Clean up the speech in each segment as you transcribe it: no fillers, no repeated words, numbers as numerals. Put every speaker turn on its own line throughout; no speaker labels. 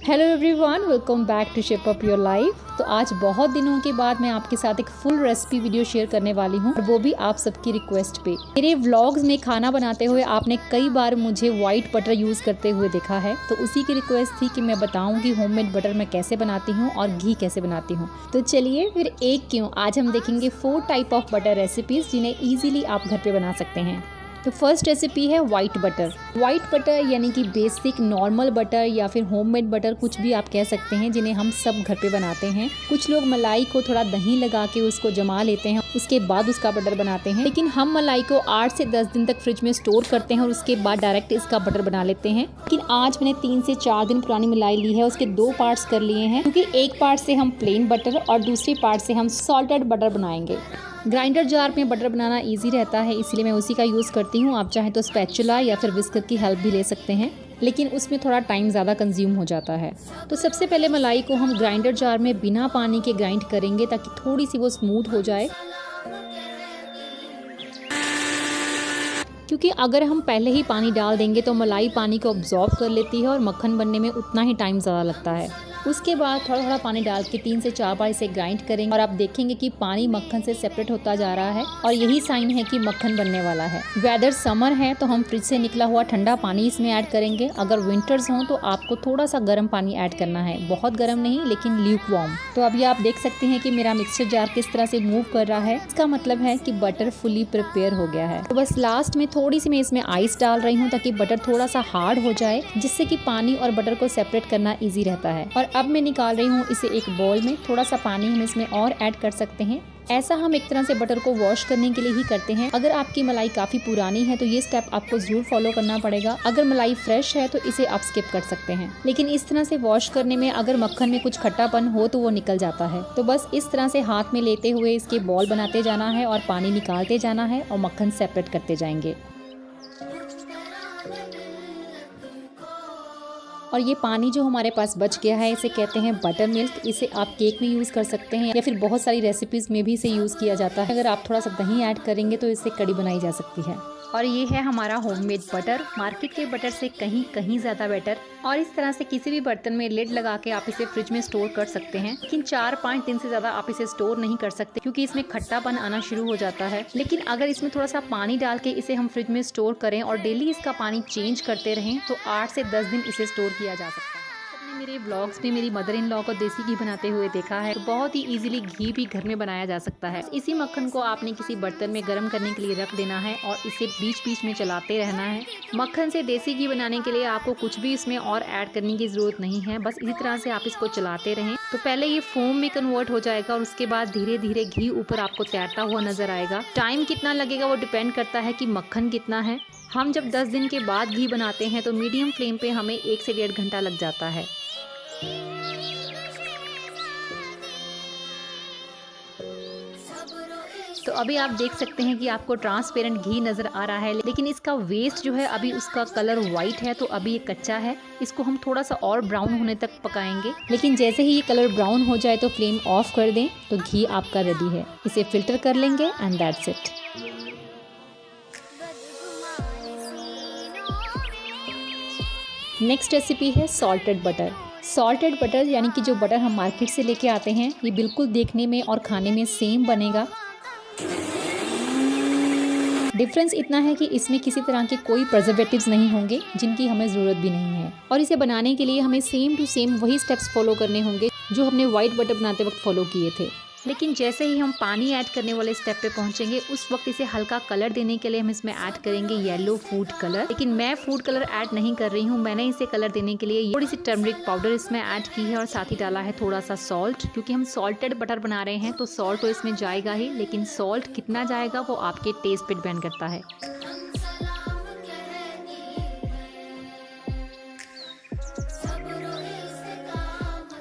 Hello everyone, welcome back to shape up your life. तो आज बहुत दिनों के बाद मैं आपके साथ एक फुल रेसिपी वीडियो शेयर करने वाली हूँ, और वो भी आप सबकी रिक्वेस्ट पे। मेरे व्लॉग्स में खाना बनाते हुए आपने कई बार मुझे व्हाइट बटर यूज़ करते हुए देखा है, तो उसी की रिक्वेस्ट थी कि मैं बताऊँ कि होममेड बटर मैं कैसे बनाती हूँ और घी कैसे बनाती हूँ। तो चलिए फिर एक क्यों, आज हम देखेंगे 4 टाइप ऑफ बटर रेसिपीज जिन्हें ईजिली आप घर पे बना सकते हैं। तो फर्स्ट रेसिपी है वाइट बटर। वाइट बटर यानी कि बेसिक नॉर्मल बटर या फिर होममेड बटर, कुछ भी आप कह सकते हैं, जिन्हें हम सब घर पे बनाते हैं। कुछ लोग मलाई को थोड़ा दही लगा के उसको जमा लेते हैं, उसके बाद उसका बटर बनाते हैं, लेकिन हम मलाई को 8 से 10 दिन तक फ्रिज में स्टोर करते हैं और उसके बाद डायरेक्ट इसका बटर बना लेते हैं। लेकिन आज मैंने 3 से 4 दिन पुरानी मलाई ली है, उसके 2 पार्ट्स कर लिए हैं, क्योंकि एक पार्ट से हम प्लेन बटर और दूसरी पार्ट से हम सॉल्टेड बटर बनाएंगे। ग्राइंडर जार में बटर बनाना इजी रहता है, इसलिए मैं उसी का यूज़ करती हूँ। आप चाहें तो स्पैचुला या फिर विस्कर की हेल्प भी ले सकते हैं, लेकिन उसमें थोड़ा टाइम ज़्यादा कंज्यूम हो जाता है। तो सबसे पहले मलाई को हम ग्राइंडर जार में बिना पानी के ग्राइंड करेंगे, ताकि थोड़ी सी वो स्मूथ हो जाए। क्योंकि अगर हम पहले ही पानी डाल देंगे तो मलाई पानी को अब्जॉर्ब कर लेती है और मक्खन बनने में उतना ही टाइम ज़्यादा लगता है। उसके बाद थोड़ा थोड़ा पानी डाल के 3 से 4 बार इसे ग्राइंड करेंगे, और आप देखेंगे कि पानी मक्खन से सेपरेट होता जा रहा है, और यही साइन है कि मक्खन बनने वाला है। वेदर समर है तो हम फ्रिज से निकला हुआ ठंडा पानी इसमें ऐड करेंगे। अगर विंटर्स हों तो आपको थोड़ा सा गर्म पानी ऐड करना है, बहुत गर्म नहीं लेकिन ल्यूक वार्म। तो अभी आप देख सकते हैं कि मेरा मिक्सचर जार किस तरह से मूव कर रहा है। इसका मतलब है कि बटर फुली प्रिपेयर हो गया है। तो बस लास्ट में थोड़ी सी मैं इसमें आइस डाल रही हूँ, ताकि बटर थोड़ा सा हार्ड हो जाए, जिससे कि पानी और बटर को सेपरेट करना ईजी रहता है। और अब मैं निकाल रही हूँ इसे एक बाउल में। थोड़ा सा पानी हम इसमें और ऐड कर सकते हैं। ऐसा हम एक तरह से बटर को वॉश करने के लिए ही करते हैं। अगर आपकी मलाई काफ़ी पुरानी है तो ये स्टेप आपको जरूर फॉलो करना पड़ेगा। अगर मलाई फ्रेश है तो इसे आप स्किप कर सकते हैं, लेकिन इस तरह से वॉश करने में अगर मक्खन में कुछ खट्टापन हो तो वो निकल जाता है। तो बस इस तरह से हाथ में लेते हुए इसके बॉल बनाते जाना है और पानी निकालते जाना है और मक्खन सेपरेट करते जाएंगे। और ये पानी जो हमारे पास बच गया है, इसे कहते हैं बटर मिल्क। इसे आप केक में यूज़ कर सकते हैं, या फिर बहुत सारी रेसिपीज़ में भी इसे यूज़ किया जाता है। अगर आप थोड़ा सा दही ऐड करेंगे तो इससे कड़ी बनाई जा सकती है। और ये है हमारा होममेड बटर, मार्केट के बटर से कहीं कहीं ज़्यादा बेटर। और इस तरह से किसी भी बर्तन में लिड लगा के आप इसे फ्रिज में स्टोर कर सकते हैं, लेकिन 4-5 दिन से ज़्यादा आप इसे स्टोर नहीं कर सकते, क्योंकि इसमें खट्टापन आना शुरू हो जाता है। लेकिन अगर इसमें थोड़ा सा पानी डाल के इसे हम फ्रिज में स्टोर करें और डेली इसका पानी चेंज करते रहें, तो 8 से 10 दिन इसे स्टोर किया जा सकता है। मेरे ब्लॉग्स में मेरी मदर इन लॉ को देसी घी बनाते हुए देखा है, तो बहुत ही इजीली घी भी घर में बनाया जा सकता है। इसी मक्खन को आपने किसी बर्तन में गर्म करने के लिए रख देना है और इसे बीच बीच में चलाते रहना है। मक्खन से देसी घी बनाने के लिए आपको कुछ भी इसमें और ऐड करने की जरूरत नहीं है, बस इसी तरह से आप इसको चलाते रहें। तो पहले ये फोम में कन्वर्ट हो जाएगा और उसके बाद धीरे धीरे घी ऊपर आपको तैरता हुआ नजर आएगा। टाइम कितना लगेगा वो डिपेंड करता है कि मक्खन कितना है। हम जब 10 दिन के बाद घी बनाते हैं तो मीडियम फ्लेम पे हमें 1 से 1.5 घंटा लग जाता है। तो अभी आप देख सकते हैं कि आपको ट्रांसपेरेंट घी नज़र आ रहा है, लेकिन इसका वेस्ट जो है अभी उसका कलर वाइट है, तो अभी ये कच्चा है। इसको हम थोड़ा सा और ब्राउन होने तक पकाएंगे, लेकिन जैसे ही ये कलर ब्राउन हो जाए तो फ्लेम ऑफ कर दें, तो घी आपका रेडी है। इसे फिल्टर कर लेंगे and that's it. Next recipe है सॉल्टेड बटर। सॉल्टेड बटर यानी कि जो बटर हम मार्केट से लेके आते हैं, ये बिल्कुल देखने में और खाने में सेम बनेगा। डिफरेंस इतना है कि इसमें किसी तरह के कोई प्रिजर्वेटिव्स नहीं होंगे, जिनकी हमें ज़रूरत भी नहीं है। और इसे बनाने के लिए हमें सेम टू सेम वही स्टेप्स फॉलो करने होंगे जो हमने वाइट बटर बनाते वक्त फॉलो किए थे। लेकिन जैसे ही हम पानी ऐड करने वाले स्टेप पे पहुंचेंगे, उस वक्त इसे हल्का कलर देने के लिए हम इसमें ऐड करेंगे येलो फूड कलर। लेकिन मैं फूड कलर ऐड नहीं कर रही हूँ, मैंने इसे कलर देने के लिए थोड़ी सी टर्मरिक पाउडर इसमें ऐड की है, और साथ ही डाला है थोड़ा सा सॉल्ट। क्योंकि हम सॉल्टेड बटर बना रहे हैं तो सॉल्ट तो इसमें जाएगा ही, लेकिन सॉल्ट कितना जाएगा वो आपके टेस्ट पे डिपेंड करता है।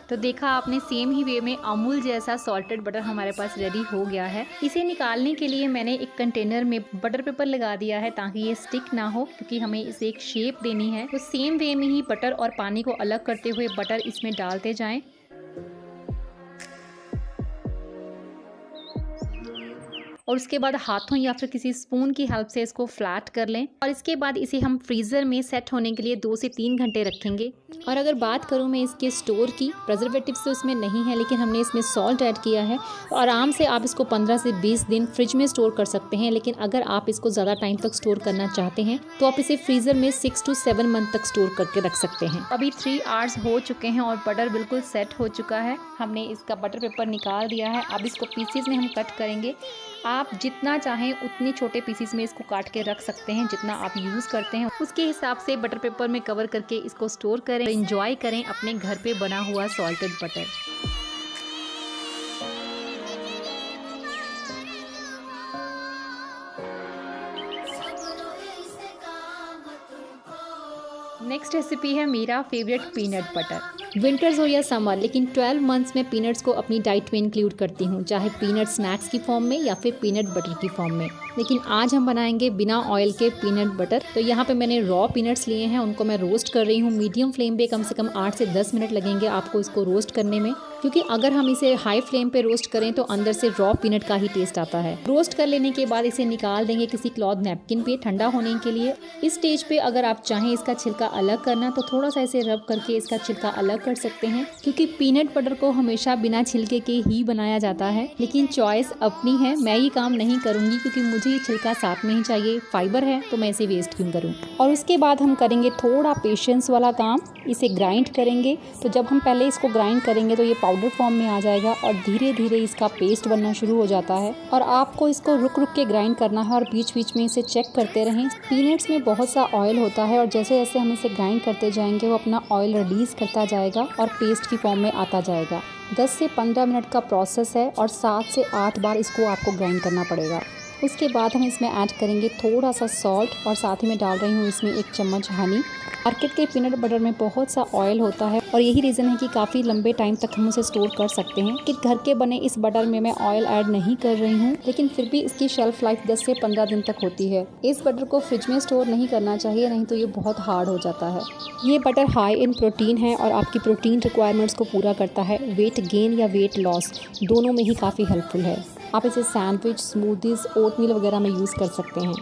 तो देखा आपने, सेम ही वे में अमूल जैसा सॉल्टेड बटर हमारे पास रेडी हो गया है। इसे निकालने के लिए मैंने एक कंटेनर में बटर पेपर लगा दिया है, ताकि ये स्टिक ना हो, क्योंकि हमें इसे एक शेप देनी है। तो सेम वे में ही बटर और पानी को अलग करते हुए बटर इसमें डालते जाएं। और उसके बाद हाथों या फिर किसी स्पून की हेल्प से इसको फ्लैट कर लें और इसके बाद इसे हम फ्रीज़र में सेट होने के लिए 2 से 3 घंटे रखेंगे। और अगर बात करूँ मैं इसके स्टोर की, प्रिजर्वेटिव्स तो इसमें नहीं है लेकिन हमने इसमें सॉल्ट ऐड किया है। तो आराम से आप इसको 15 से 20 दिन फ्रिज में स्टोर कर सकते हैं, लेकिन अगर आप इसको ज़्यादा टाइम तक स्टोर करना चाहते हैं तो आप इसे फ्रीज़र में 6 to 7 मंथ तक स्टोर करके रख सकते हैं। अभी 3 आवर्स हो चुके हैं और बटर बिल्कुल सेट हो चुका है। हमने इसका बटर पेपर निकाल दिया है। अब इसको पीसेस में हम कट करेंगे। आप जितना चाहें उतनी छोटे पीसेस में इसको काट के रख सकते हैं, जितना आप यूज़ करते हैं उसके हिसाब से बटर पेपर में कवर करके इसको स्टोर करें। एंजॉय करें अपने घर पे बना हुआ सॉल्टेड बटर। नेक्स्ट रेसिपी है मेरा फेवरेट पीनट बटर। विंटर्स हो या समर, लेकिन 12 मंथ्स में पीनट्स को अपनी डाइट में इंक्लूड करती हूँ, चाहे पीनट स्नैक्स की फॉर्म में या फिर पीनट बटर की फॉर्म में। लेकिन आज हम बनाएंगे बिना ऑयल के पीनट बटर। तो यहाँ पे मैंने रॉ पीनट्स लिए हैं, उनको मैं रोस्ट कर रही हूँ मीडियम फ्लेम पे। कम से कम 8 से 10 मिनट लगेंगे आपको इसको रोस्ट करने में, क्योंकि अगर हम इसे हाई फ्लेम पे रोस्ट करें तो अंदर से रॉ पीनट का ही टेस्ट आता है। रोस्ट कर लेने के बाद इसे निकाल देंगे किसी क्लॉथ नैपकिन पे ठंडा होने के लिए। इस स्टेज पे अगर आप चाहें इसका छिलका अलग करना तो थोड़ा सा इसे रब करके इसका छिलका अलग कर सकते हैं, क्योंकि पीनट बटर को हमेशा बिना छिलके के ही बनाया जाता है। लेकिन चॉइस अपनी है, मैं ये काम नहीं करूंगी क्योंकि मुझे ये छिलका साथ में ही चाहिए, फाइबर है तो मैं इसे वेस्ट क्यों करूं। और उसके बाद हम करेंगे थोड़ा पेशेंस वाला काम, इसे ग्राइंड करेंगे। तो जब हम पहले इसको ग्राइंड करेंगे तो ये पाउडर फॉर्म में आ जाएगा और धीरे धीरे इसका पेस्ट बनना शुरू हो जाता है। और आपको इसको रुक रुक के ग्राइंड करना है और बीच बीच में इसे चेक करते रहें। पीनट्स में बहुत सा ऑयल होता है और जैसे जैसे हम इसे ग्राइंड करते जाएंगे वो अपना ऑयल रिलीज करता जाएगा और पेस्ट की फॉर्म में आता जाएगा। 10 से 15 मिनट का प्रोसेस है और 7 से 8 बार इसको आपको ग्राइंड करना पड़ेगा। उसके बाद हम इसमें ऐड करेंगे थोड़ा सा सॉल्ट और साथ ही में डाल रही हूँ इसमें 1 चम्मच हनी। मार्केट के पीनट बटर में बहुत सा ऑयल होता है और यही रीज़न है कि काफ़ी लंबे टाइम तक हम उसे स्टोर कर सकते हैं। कि घर के बने इस बटर में मैं ऑयल ऐड नहीं कर रही हूँ, लेकिन फिर भी इसकी शेल्फ लाइफ 10 से 15 दिन तक होती है। इस बटर को फ्रिज में स्टोर नहीं करना चाहिए, नहीं तो ये बहुत हार्ड हो जाता है। ये बटर हाई इन प्रोटीन है और आपकी प्रोटीन रिक्वायरमेंट्स को पूरा करता है। वेट गेन या वेट लॉस दोनों में ही काफ़ी हेल्पफुल है। आप इसे सैंडविच, स्मूदीज, ओटमील वगैरह में यूज़ कर सकते हैं।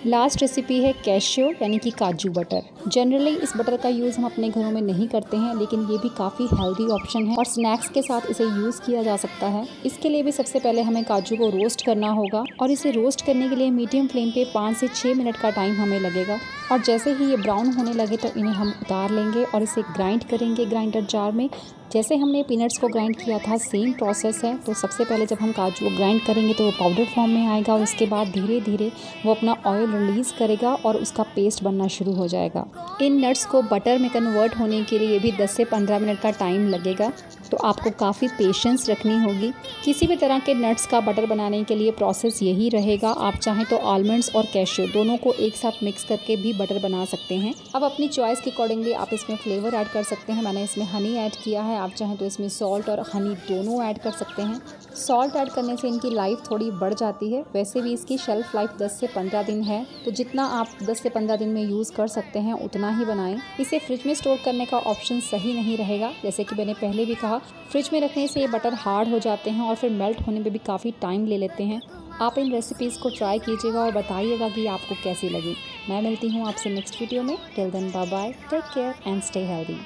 लास्ट रेसिपी है कैशियो यानी कि काजू बटर। जनरली इस बटर का यूज़ हम अपने घरों में नहीं करते हैं, लेकिन ये भी काफ़ी हेल्दी ऑप्शन है और स्नैक्स के साथ इसे यूज़ किया जा सकता है। इसके लिए भी सबसे पहले हमें काजू को रोस्ट करना होगा और इसे रोस्ट करने के लिए मीडियम फ्लेम पे 5 से 6 मिनट का टाइम हमें लगेगा। और जैसे ही ये ब्राउन होने लगे तो इन्हें हम उतार लेंगे और इसे ग्राइंड करेंगे ग्राइंडर जार में। जैसे हमने पीनट्स को ग्राइंड किया था सेम प्रोसेस है। तो सबसे पहले जब हम काजू को ग्राइंड करेंगे तो वो पाउडर फॉर्म में आएगा और उसके बाद धीरे धीरे वो अपना ऑयल रिलीज़ करेगा और उसका पेस्ट बनना शुरू हो जाएगा। इन नट्स को बटर में कन्वर्ट होने के लिए भी 10 से 15 मिनट का टाइम लगेगा, तो आपको काफ़ी पेशेंस रखनी होगी। किसी भी तरह के नट्स का बटर बनाने के लिए प्रोसेस यही रहेगा। आप चाहें तो आलमंड्स और कैशियो दोनों को एक साथ मिक्स करके भी बटर बना सकते हैं। अब अपनी चॉइस के अकॉर्डिंगली आप इसमें फ्लेवर ऐड कर सकते हैं। मैंने इसमें हनी ऐड किया है, आप चाहें तो इसमें सॉल्ट और हनी दोनों ऐड कर सकते हैं। सॉल्ट ऐड करने से इनकी लाइफ थोड़ी बढ़ जाती है। वैसे भी इसकी शेल्फ लाइफ 10 से 15 दिन है, तो जितना आप 10 से 15 दिन में यूज़ कर सकते हैं उतना ही बनाएं। इसे फ्रिज में स्टोर करने का ऑप्शन सही नहीं रहेगा। जैसे कि मैंने पहले भी कहा, फ्रिज में रखने से ये बटर हार्ड हो जाते हैं और फिर मेल्ट होने में भी काफ़ी टाइम ले लेते हैं। आप इन रेसिपीज़ को ट्राई कीजिएगा और बताइएगा कि आपको कैसी लगी। मैं मिलती हूँ आपसे नेक्स्ट वीडियो में। Till then bye bye, take care and stay healthy.